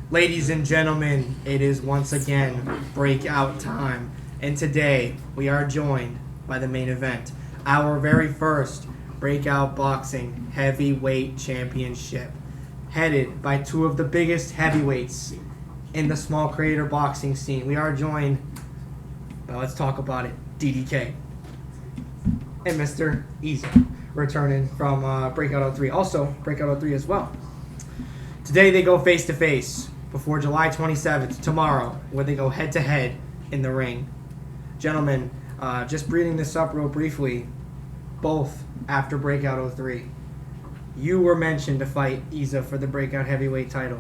Ladies and gentlemen, it is once again breakout time. And today we are joined by the main event, our very first Breakout Boxing Heavyweight Championship, headed by two of the biggest heavyweights in the small creator boxing scene. We are joined, well, let's talk about it, DDK and Mr. Ezaa, returning from Breakout 03. Also, Breakout 03 as well. Today they go face-to-face before July 27th, tomorrow, where they go head-to-head in the ring. Gentlemen, just bringing this up real briefly, both after Breakout 03. You were mentioned to fight Ezaa for the Breakout Heavyweight title.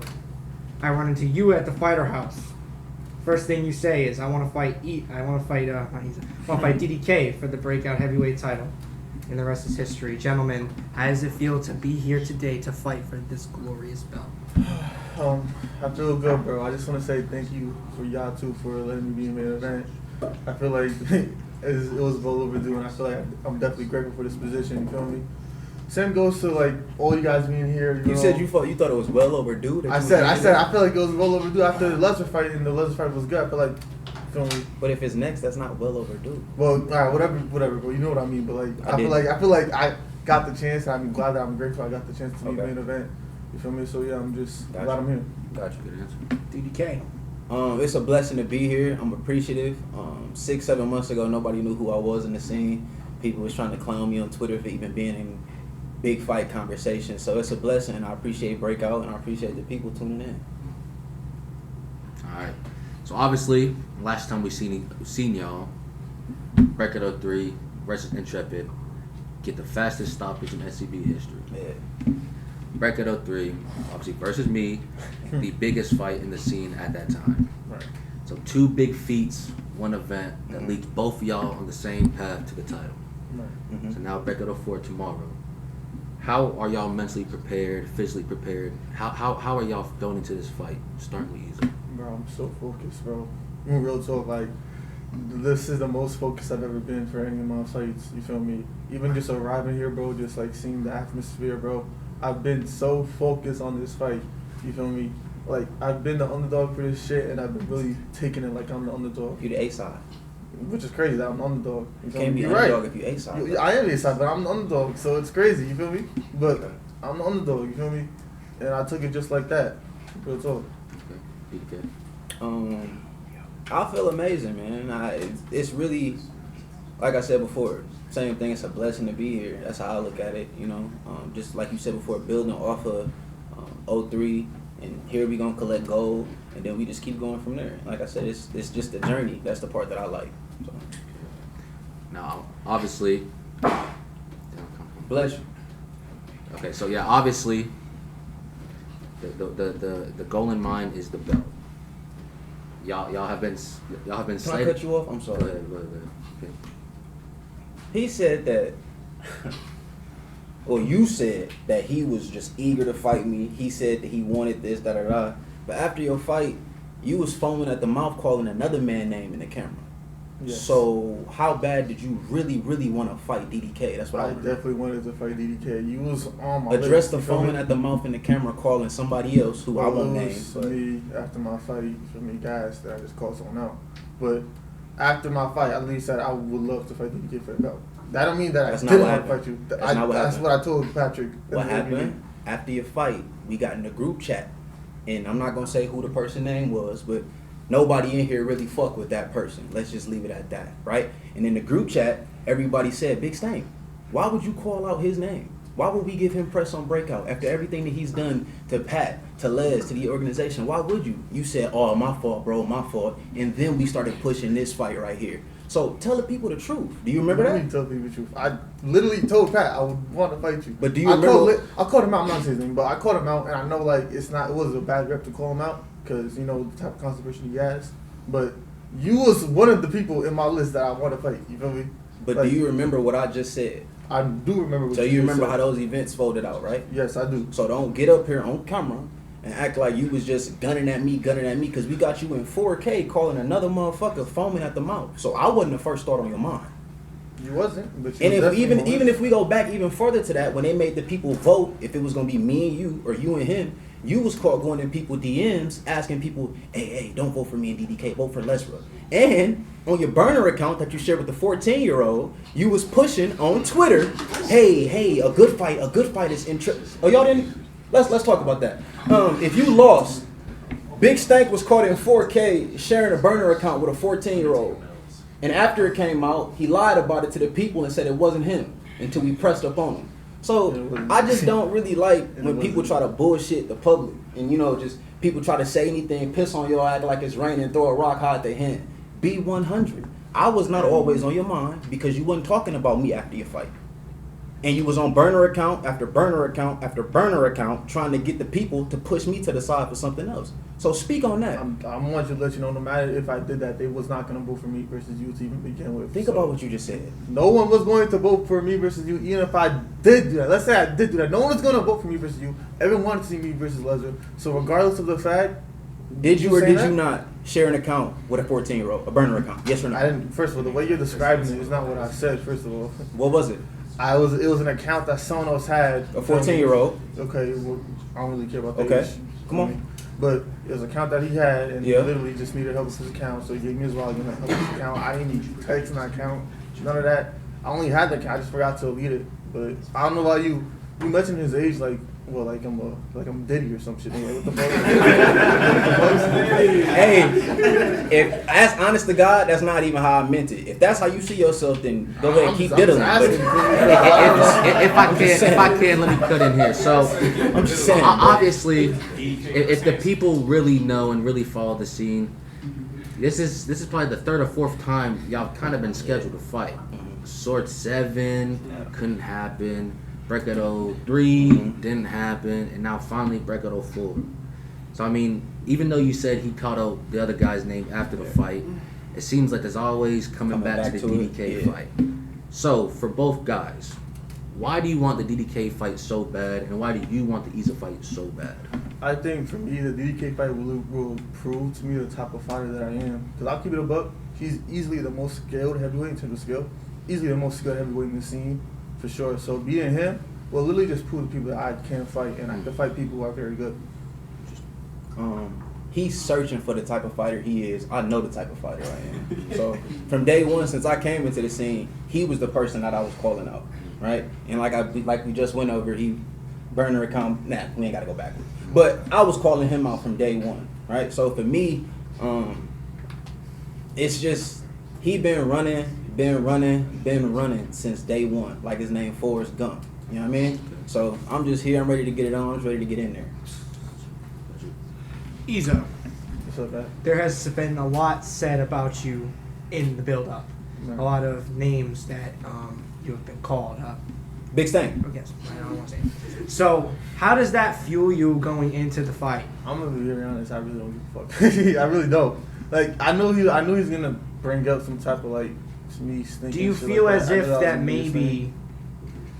I run into you at the Fighter House. First thing you say is, I want to fight DDK for the Breakout Heavyweight title. And the rest is history. Gentlemen, how does it feel to be here today to fight for this glorious belt? I feel good, bro. I just want to say thank you for y'all too for letting me be in the main event. I feel like it was well overdue, and I feel like I'm definitely grateful for this position. You feel me? Same goes to like all you guys being here. You said you thought it was well overdue. I said I feel like it was well overdue after the Lesnar fight, and the Lesnar fight was good. I feel like. But if it's next, that's not well overdue. Well, all right, whatever, bro. You know what I mean. But like, I feel like I got the chance. And I'm glad that I'm grateful I got the chance to be in the main event. You feel me? So yeah, I'm just glad I'm here. Gotcha. Good answer. DDK. It's a blessing to be here. I'm appreciative. 6-7 months ago, nobody knew who I was in the scene. People was trying to clown me on Twitter for even being in big fight conversations. So it's a blessing. I appreciate Breakout, and I appreciate the people tuning in. All right. So obviously, last time we seen y'all, Breakout 03 versus Intrepid, get the fastest stoppage in SCB history. Yeah. Breakout 03, obviously versus me, the biggest fight in the scene at that time. Right. So two big feats, one event that leads both of y'all on the same path to the title. Right. Mm-hmm. So now Breakout 04 tomorrow. How are y'all mentally prepared, physically prepared? How are y'all going into this fight? Starting with Ezaa. Bro, I'm so focused, bro. In real talk, like, this is the most focused I've ever been for any of my fights, you feel me? Even just arriving here, bro, just like seeing the atmosphere, bro. I've been so focused on this fight, you feel me? Like, I've been the underdog for this shit, and I've been really taking it like I'm the underdog. You the A side. Which is crazy that I'm the underdog. You can't be You're underdog right. if you A side. I am A side, but I'm the underdog, so it's crazy, you feel me? But I'm the underdog, you feel me? And I took it just like that, real talk. DK. I feel amazing, man. It's really, like I said before, same thing. It's a blessing to be here. That's how I look at it, you know. Just like you said before, building off of 03, and here we gonna collect gold, and then we just keep going from there. Like I said, it's just the journey. That's the part that I like. So. Now, obviously, Bless you. okay, so yeah, obviously, the goal in mind is the belt. Y'all have been Can I slated. cut you off? I'm sorry. Go ahead. Okay. He said that, or you said that he was just eager to fight me. He said that he wanted this, da-da-da. But after your fight, you was foaming at the mouth calling another man name in the camera. Yes. So how bad did you really, really want to fight DDK? That's what I definitely wanted to fight DDK. You was on my address list, the you feel foaming me? at the mouth in the camera calling somebody else who I won't name. For me, after my fight, for me, guys, that I just called someone out. But after my fight, I at least said I would love to fight DDK for the belt. That don't mean that That's I not didn't what want to happened. fight you. That's not what That's happened. what I told Patrick. What happened after your fight? We got in the group chat, and I'm not gonna say who the person name was, but nobody in here really fuck with that person. Let's just leave it at that, right? And in the group chat, everybody said, Big Stank, why would you call out his name? Why would we give him press on Breakout after everything that he's done to Pat, to Les, to the organization? Why would you? You said, oh, my fault, bro, my fault. And then we started pushing this fight right here. So tell the people the truth. Do you remember that? I tell people the truth. I literally told Pat I would want to fight you. But do you remember? I called him out. I'm not saying anything, but I called him out, and I know like it was a bad rep to call him out because you know the type of controversy he has. But you was one of the people in my list that I want to fight. You feel me? But like, do you remember what I just said? I do remember. What So you remember said. how those events folded out, right? Yes, I do. So don't get up here on camera and act like you was just gunning at me, because we got you in 4K calling another motherfucker foaming at the mouth. So I wasn't the first thought on your mind. You wasn't. But you And was if definitely even if we go back even further to that, when they made the people vote if it was gonna be me and you or you and him, you was caught going in people DMs asking people, hey, don't vote for me and DDK, vote for Lesra. And on your burner account that you shared with the 14-year-old, you was pushing on Twitter, hey, a good fight is in. Oh, y'all didn't? Let's talk about that. If you lost, Big Stank was caught in 4K sharing a burner account with a 14-year-old. And after it came out, he lied about it to the people and said it wasn't him until we pressed up on him. So I just don't really like when people try to bullshit the public and, you know, just people try to say anything, piss on your act like it's raining, throw a rock, hide their hand. Be 100. I was not always on your mind because you wasn't talking about me after your fight. And you was on burner account after burner account after burner account trying to get the people to push me to the side for something else. So speak on that. I want you to let you know, no matter if I did that, they was not going to vote for me versus you to even begin with. Think about what you just said. No one was going to vote for me versus you, even if I did do that. Let's say I did do that. No one was going to vote for me versus you. Everyone wanted to see me versus Lesnar. So regardless of the fact, did you or did you not share an account with a 14-year-old, a burner account? Yes or no? I didn't. First of all, the way you're describing it is not what I said. First of all, what was it? It was an account that someone else had. A 14-year-old. Okay, well, I don't really care about that. Okay, age, come on. But it was an account that he had, and Yeah. he literally just needed help with his account, so he gave me his wallet and help with his account. I didn't need text in that account, none of that. I only had the account, I just forgot to delete it. But I don't know why you mentioned his age like I'm Diddy or some shit. Like, what the fuck? Hey, if that's honest to God, that's not even how I meant it. If that's how you see yourself, then go ahead and keep diddling. If I can, let me cut in here. So, I'm just saying. Obviously, if the people really know and really follow the scene, this is probably the third or fourth time y'all kind of been scheduled to fight. Sword 7 couldn't happen. Breakout 3 didn't happen, and now finally Breakout 4. So I mean, even though you said he called out the other guy's name after the fight, it seems like there's always coming back to the DDK fight. So for both guys, why do you want the DDK fight so bad, and why do you want the Ezaa fight so bad? I think for me, the DDK fight will prove to me the type of fighter that I am. Because I'll keep it a buck. He's easily the most skilled heavyweight in terms of skill. Easily the most skilled heavyweight in the scene. For sure. So being him will literally just prove to people that I can fight and I can fight people who are very good. He's searching for the type of fighter he is. I know the type of fighter I am. So from day one, since I came into the scene, he was the person that I was calling out, right? And like we just went over, he burner account. Nah, we ain't got to go backwards. But I was calling him out from day one, right? So for me, it's just he been running since day one, like his name Forrest Gump. You know what I mean? So I'm just here. I'm ready to get it on. I'm ready to get in there. Ezaa, What's up, man? there has been a lot said about you in the build-up. Right. A lot of names that you have been called. Big Stank. Yes, I don't want to say it. So, how does that fuel you going into the fight? I'm gonna be very honest. I really don't give a fuck. I really don't. Like I knew he's gonna bring up some type of like me stinking. Do you shit feel like as I if knew was that gonna be his maybe thing.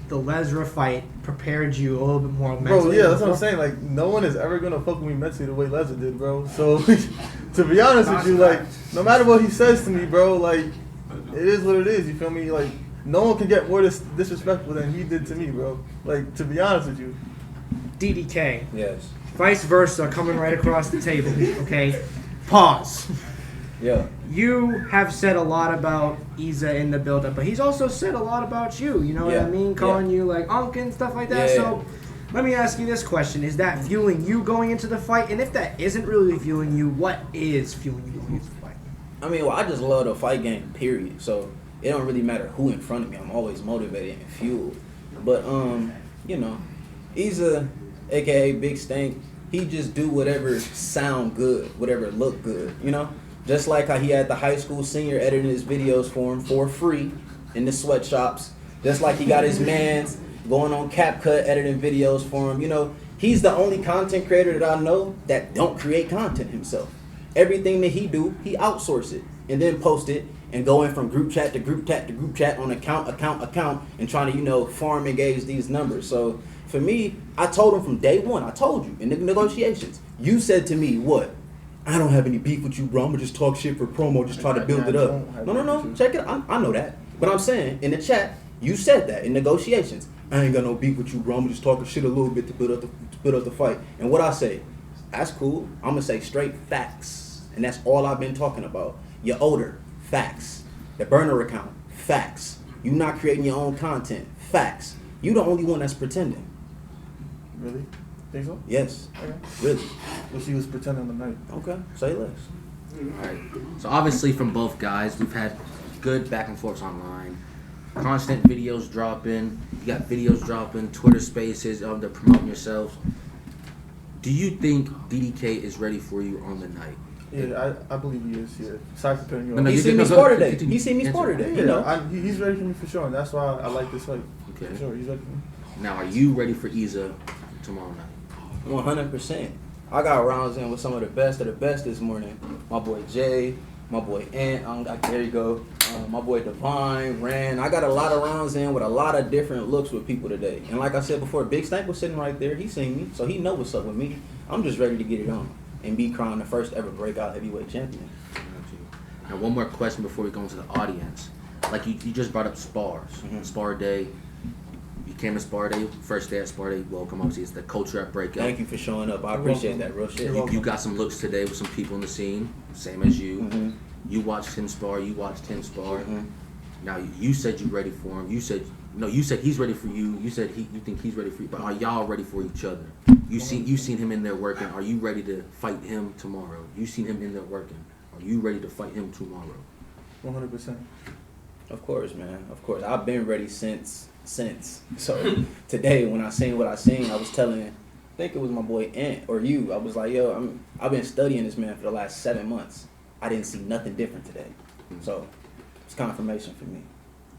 the Lesra fight prepared you a little bit more mentally? Bro, yeah, that's what I'm before? saying. Like, no one is ever gonna fuck with me mentally the way Lesnar did, bro. So, to be honest with you, like, no matter what he says to me, bro, like, it is what it is. You feel me? Like, no one can get more disrespectful than he did to me, bro. Like, to be honest with you. DDK, Yes. vice versa, coming right across the table. Okay, pause. Yeah. You have said a lot about Ezaa in the build-up, but he's also said a lot about you. You know what I Yeah, mean? Calling you like Unc and stuff like that. Yeah. So, let me ask you this question: is that fueling you going into the fight? And if that isn't really fueling you, what is fueling you going into the fight? I mean, well, I just love the fight game, period. So it don't really matter who in front of me. I'm always motivated and fueled. But you know, Ezaa, aka Big Stank, he just do whatever sound good, whatever look good. You know. Just like how he had the high school senior editing his videos for him for free in the sweatshops. Just like he got his mans going on CapCut editing videos for him. You know, he's the only content creator that I know that don't create content himself. Everything that he do, he outsource it and then post it and going from group chat to group chat to group chat on account and trying to, you know, farm and gauge these numbers. So for me, I told him from day one, I told you in the negotiations, you said to me, what? I don't have any beef with you, bro. I'm gonna just talk shit for promo, just try to build it up. No. Check it. I know that. But I'm saying, in the chat, you said that in negotiations. I ain't got no beef with you, bro. I'm just talking shit a little bit to build up the fight. And what I say, that's cool. I'm gonna say straight facts, and that's all I've been talking about. You're older, facts. The burner account, facts. You not creating your own content, facts. You the only one that's pretending. Really? Think so? Yes, Okay. really. Well, she was pretending tonight. Okay, say less. Alright. So obviously from both guys, we've had good back and forths online. Constant videos dropping. You got videos dropping, Twitter spaces, they're promoting yourselves. Do you think DDK is ready for you on the night? Yeah, I believe he is. Yeah. Sorry for cutting you No, off. no, He you seen did- me no, go spar ahead. today. Continue. He seen me spar Answer. today. Yeah, You know. he's ready for me for sure, and that's why I like this fight. Okay. For sure, he's ready for me. Now, are you ready for Ezaa tomorrow night? 100%. I got rounds in with some of the best this morning. My boy Jay, my boy Ant, there you go. My boy Divine, Ran. I got a lot of rounds in with a lot of different looks with people today. And like I said before, Big Stank was sitting right there. He seen me, so he know what's up with me. I'm just ready to get it on and be crowned the first ever breakout heavyweight champion. Now, one more question before we go into the audience. Like you just brought up spars, spar day. You came to spar day, first day at spar day. Welcome, obviously it's the culture at Breakout. Thank you for showing up. I appreciate that, real shit. You got some looks today with some people in the scene, same as you. Mm-hmm. You watched him spar. You watched him spar. Mm-hmm. Now you said you ready for him. You said he's ready for you. You said you think he's ready for you. But are y'all ready for each other? You seen him in there working. Are you ready to fight him tomorrow? You seen him in there working. Are you ready to fight him tomorrow? 100%. Of course, man. Of course. I've been ready since. So today, when I seen what I seen, I was telling, I think it was my boy Ant or you. I was like, yo, I've been studying this man for the last 7 months. I didn't see nothing different today. So it's confirmation for me.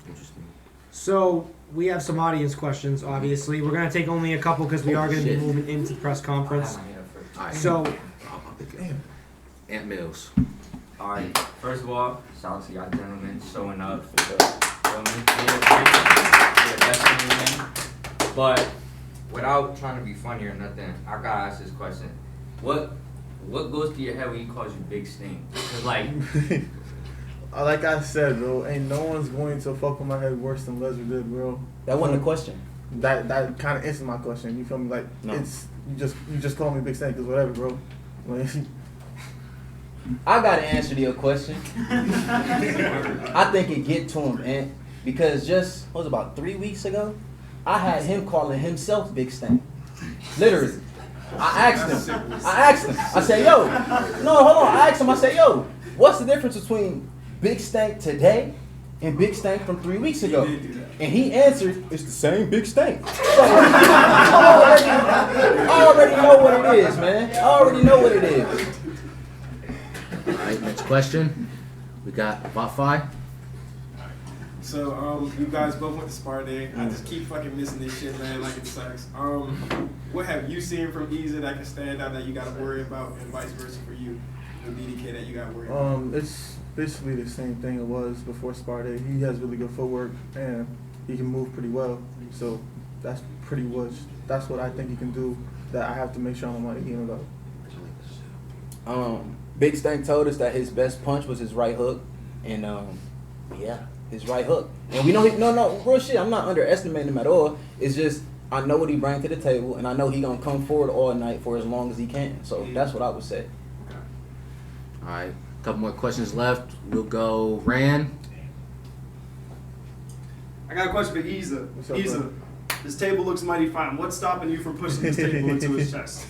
Interesting. So we have some audience questions. Obviously, we're gonna take only a couple because we are gonna be Shit. moving into the press conference. All right. So I'll pick it. Ant Mills. Alright, first of all, shout out to y'all gentlemen showing up. Feel me? Yeah, definitely. But without trying to be funny or nothing, I gotta ask this question. What goes through your head when he calls you Big Sting? Cause like, Like I said, bro, ain't no one's going to fuck with my head worse than Leslie did, bro. That wasn't a question. That kind of answers my question. You feel me? Like No. it's you just call me Big Stank because whatever, bro. Like, I gotta answer to your question. I think it get to him, Ant, because just what was it, about 3 weeks ago, I had him calling himself Big Stank. Literally. I asked him. I said, yo, no, hold on. I asked him, I said, yo, what's the difference between Big Stank today and Big Stank from 3 weeks ago? And he answered, it's the same Big Stank. So I already know what it is, man. I already know what it is. All right. Next question. We got Bot-Fi. So, you guys both went to Spar Day. I just keep fucking missing this shit, man, like it sucks. What have you seen from Ezaa that can stand out that you gotta worry about, and vice versa for you, the DDK that you gotta worry about? it's basically the same thing it was before Spar Day. He has really good footwork and he can move pretty well. So that's pretty much what I think he can do. That I have to make sure I'm on my game about. Big Stank told us that his best punch was his right hook, and yeah, his right hook. And we know no, real shit. I'm not underestimating him at all. It's just I know what he brings to the table, and I know he gonna come forward all night for as long as he can. So that's what I would say. All right. A couple more questions left. We'll go Ran. I got a question for Ezaa. What's up, Ezaa, bro? this table looks mighty fine. What's stopping you from pushing this table into his chest?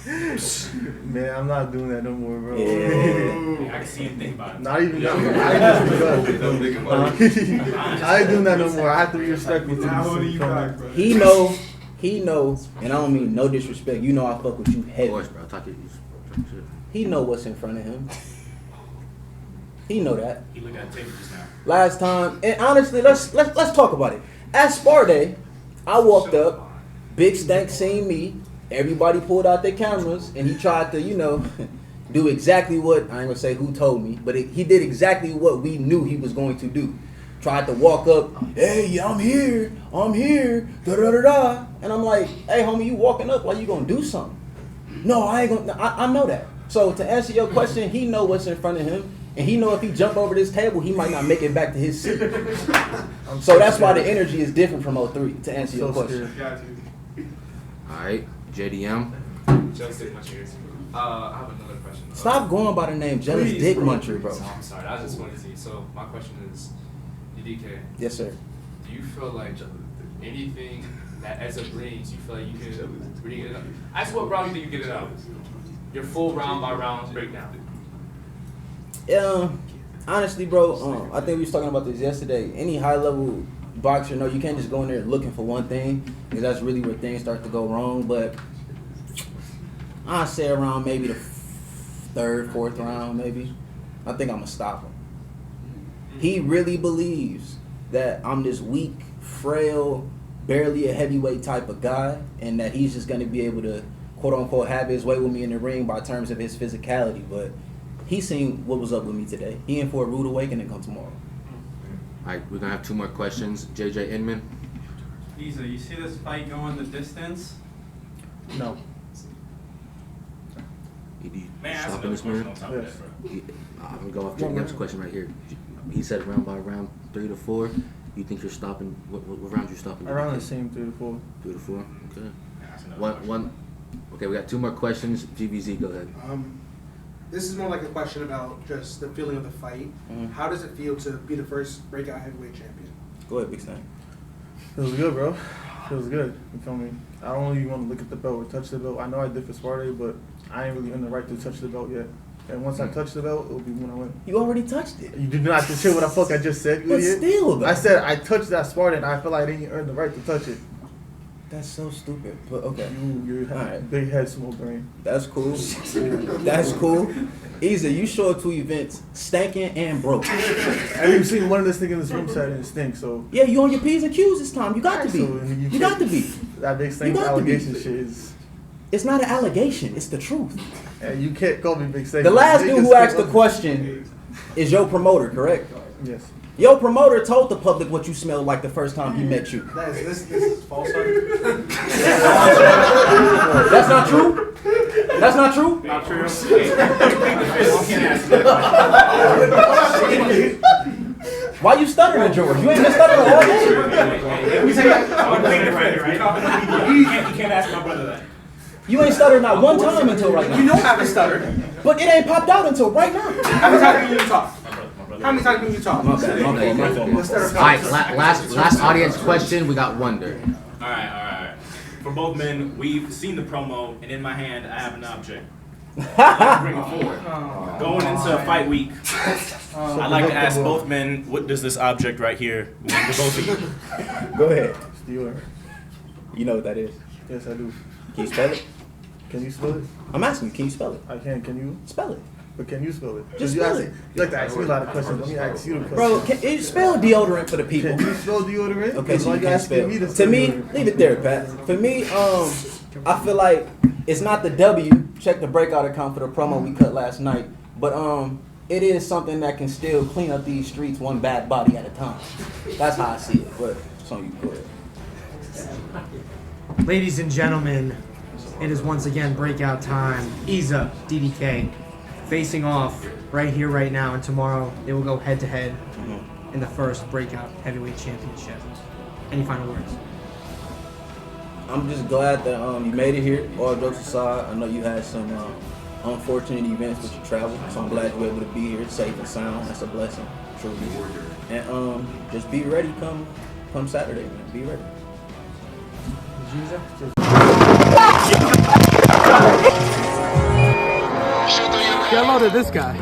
Man, I'm not doing that no more, bro. Yeah. I can see him think about it. Not even that. I ain't doing that no more. I have to be respectful to Not this. holding you back, bro. He know, and I don't mean no disrespect. You know I fuck with you Of heavy. course, bro. Talk to you. He know what's in front of him. He know that. He looked at the table just now. Last time, and honestly, let's talk about it. At Spar Day, I walked up, Big Stank seen me, everybody pulled out their cameras, and he tried to, do exactly what, I ain't gonna say who told me, but he did exactly what we knew he was going to do. Tried to walk up, hey, I'm here, da-da-da-da. And I'm like, hey, homie, you walking up like you gonna do something. No, I ain't gonna, I know that. So to answer your question, he know what's in front of him, and he know if he jump over this table, he might not make it back to his seat. So that's why the energy is different from 03. To answer your question. All right, JDM. Jealous Dick Muncher. I have another question. Stop going by the name Jealous Dick Muncher, bro. No, I'm sorry. I just wanted to see. So my question is, DK. Yes, sir. Do you feel like anything that Ezaa brings, you feel like you can really get it out? Ask what round you think you get it out. Your full round by round breakdown. Honestly, bro, I think we was talking about this yesterday. Any high level boxer, no, you can't just go in there looking for one thing, because that's really where things start to go wrong. But I'd say around maybe the third, fourth round, maybe. I think I'm gonna stop him. He really believes that I'm this weak, frail, barely a heavyweight type of guy, and that he's just gonna be able to, quote unquote, have his way with me in the ring by terms of his physicality. But he seen what was up with me today. He in for a rude awakening come tomorrow. All right, we're gonna have 2 more questions. JJ Inman. Ezaa, you see this fight going the distance? No. You Man, ask stopping another this question man? on top of Yes. that, bro. I'm gonna go off JDM's question right here. He said round by round, 3 to 4. You think you're stopping? What round you stopping? Around the same 3 to 4. 3 to 4. Okay. Ask another One. question. One. Okay, we got 2 more questions. GVZ, go ahead. This is more like a question about just the feeling of the fight. Mhm. How does it feel to be the first breakout heavyweight champion? Go ahead, Big Stan. Feels good, bro. Feels good. You feel me? I don't really want to look at the belt or touch the belt. I know I did for Sparta, but I ain't really in the right to touch the belt yet. And once I touch the belt, it'll be when I win. You already touched it. You did not have to shit what the fuck I just said, you But idiot. still, though. I said I touched that Sparta and I feel like I didn't earn the right to touch it. That's so stupid. But okay. You have Alright. big head, small brain. That's cool. That's cool. Ezaa, you show up to events stanking and broke. Have you seen one of this thing in this room said it stinks, so Yeah, you on your P's and Q's this time. You got to be. So You got to be. that big stink got to be. allegation shit is It's not an allegation. It's the truth. and you can't call me big stink. The last dude who asked the question. question is your promoter, correct? Yes. Your promoter told the public what you smelled like the first time he met you. This is falsehood. That's not true? That's not true? Not true. Why you stuttering, George? You ain't been stuttering all this year. You can't ask my brother that. You ain't stuttered not one time until right now. You know I haven't stuttered. But it ain't popped out until right now. How many times can you talk? How many times can you talk? My fault. All All right, last audience question. We got Wonder. All right. For both men, we've seen the promo, and in my hand, I have an object. Bring it forward. Going into fight week, I'd like to ask both men, what does this object right here mean to both of you? Go ahead. It's deodorant. You know what that is. Yes, I do. Can you spell it? Can you spell it? I'm asking you, can you spell it? I can. Can you? Spell it. But can you spell it? Just you spell ask- it. You like to ask me a lot of questions. Let me ask you a question. Bro, can you spell deodorant for the people? Can you spell deodorant? Okay, so Why you can't asking spell. me to To spell me, deodorant? leave it there, Pat. For me, I feel like it's not the W. Check the breakout account for the promo we cut last night. But it is something that can still clean up these streets one bad body at a time. That's how I see it. But it's on you, go ahead. Ladies and gentlemen, it is once again breakout time. Ezaa, DDK, facing off right here, right now, and tomorrow they will go head to head in the first breakout heavyweight championship. Any final words? I'm just glad that you made it here. All jokes aside, I know you had some unfortunate events with your travel, so I'm glad you were able to be here safe and sound. That's a blessing, truly. And just be ready come Saturday, man. Be ready. Get a load of this guy.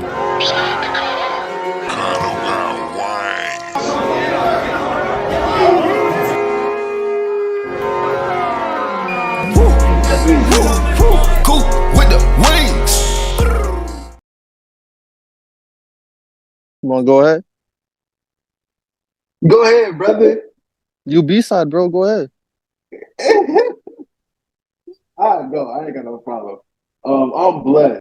Cool with the wings. Come on, go ahead. Go ahead, brother. You B-side, bro. Go ahead. I'll go. I ain't got no problem. I'm blessed.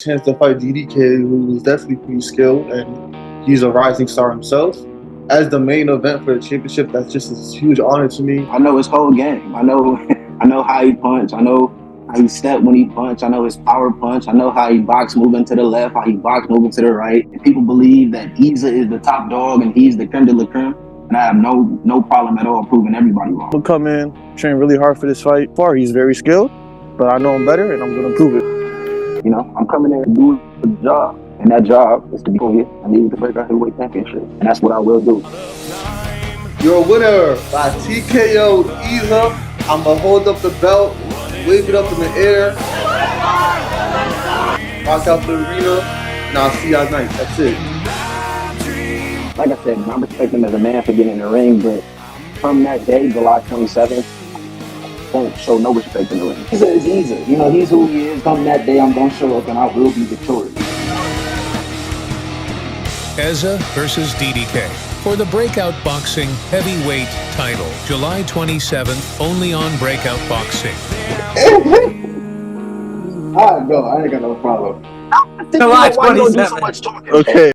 Chance to fight DDK, who is definitely pretty skilled, and he's a rising star himself. As the main event for the championship, that's just a huge honor to me. I know his whole game. I know how he punch. I know how how he step when he punch. I know his power punch. I know how he box moving to the left, how he box moving to the right. And people believe that Ezaa is the top dog and he's the creme de la creme. And I have no problem at all proving everybody wrong. I'm gonna come in, train really hard for this fight. He's very skilled, but I know I'm better and I'm gonna prove it. You know, I'm coming there to do the job. And that job is to be here and lead the Breakout Heavyweight Championship. And that's what I will do. You're a winner by TKO Ezaa. I'm gonna hold up the belt, wave it up in the air, walk out the arena, and I'll see y'all tonight. That's it. Like I said, I respect him as a man for getting in the ring, but from that day, July 27th, won't show no respect in the ring. Ezaa is Ezaa. You know, he's who he is. Come that day, I'm gonna show up and I will be victorious. Ezaa versus DDK for the Breakout Boxing Heavyweight title, July 27th, only on Breakout Boxing. Alright, go. I ain't got no problem. July 27th. Okay.